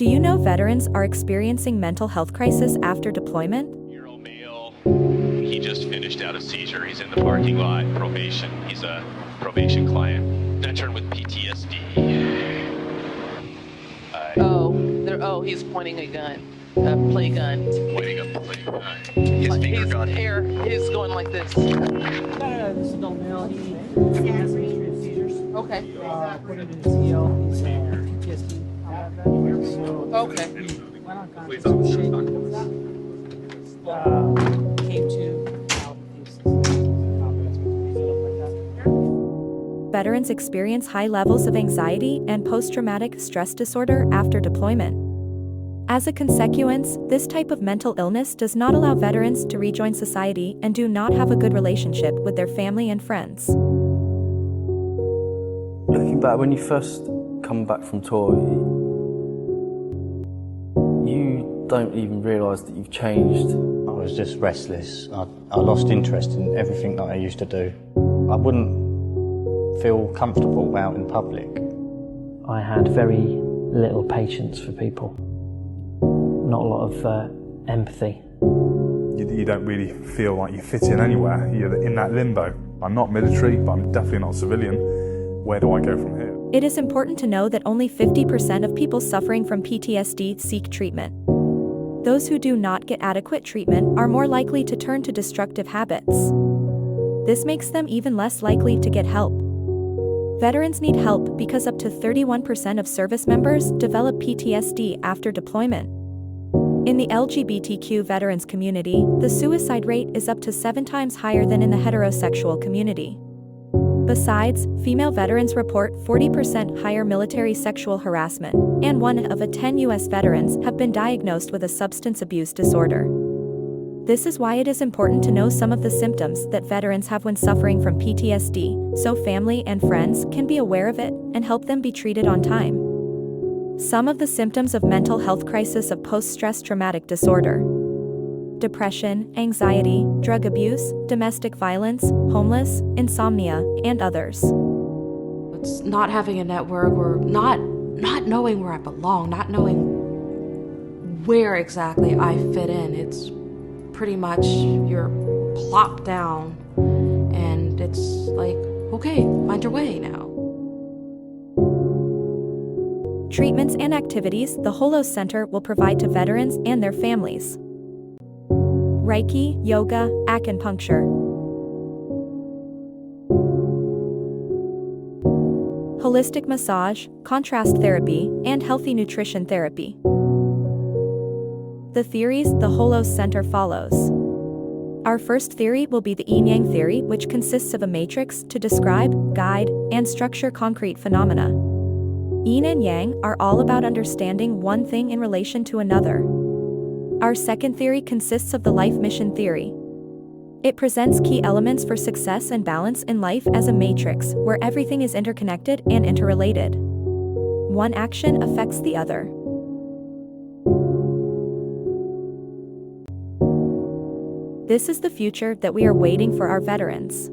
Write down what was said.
Do you know veterans are experiencing mental health crisis after deployment? Year-old male, he just finished out a seizure. He's in the parking lot, probation. He's a probation client. Veteran with PTSD. He's pointing a gun, a play gun. Pointing a play gun. His finger gun. He's going like this. No, this is adult male. He has history of seizures. Okay. According to his EL, he's PTSD. Okay. He went on conscious, shaken, came to out. Veterans experience high levels of anxiety and post-traumatic stress disorder after deployment. As a consequence, this type of mental illness does not allow veterans to rejoin society and do not have a good relationship with their family and friends. Looking back, when you first come back from tour, you don't even realise that you've changed. I was just restless. I lost interest in everything that I used to do. I wouldn't feel comfortable out in public. I had very little patience for people. Not a lot of empathy. You don't really feel like you fit in anywhere. You're in that limbo. I'm not military, but I'm definitely not civilian. Where do I go from here? It is important to know that only 50% of people suffering from PTSD seek treatment. Those who do not get adequate treatment are more likely to turn to destructive habits. This makes them even less likely to get help. Veterans need help because up to 31% of service members develop PTSD after deployment. In the LGBTQ veterans community, the suicide rate is up to 7 times higher than in the heterosexual community. Besides, female veterans report 40% higher military sexual harassment, and 1 of 10 U.S. veterans have been diagnosed with a substance abuse disorder. This is why it is important to know some of the symptoms that veterans have when suffering from PTSD, so family and friends can be aware of it and help them be treated on time. Some of the symptoms of mental health crisis of post-stress traumatic disorder: depression, anxiety, drug abuse, domestic violence, homeless, insomnia, and others. It's not having a network, or not knowing where I belong, not knowing where exactly I fit in. It's pretty much you're plopped down and it's like, okay, find your way now. Treatments and activities the Holos Center will provide to veterans and their families: Reiki, yoga, acupuncture, holistic massage, contrast therapy, and healthy nutrition therapy. The theories the Holos Center follows. Our first theory will be the yin-yang theory, which consists of a matrix to describe, guide, and structure concrete phenomena. Yin and yang are all about understanding one thing in relation to another. Our second theory consists of the life mission theory. It presents key elements for success and balance in life as a matrix where everything is interconnected and interrelated. One action affects the other. This is the future that we are waiting for our veterans.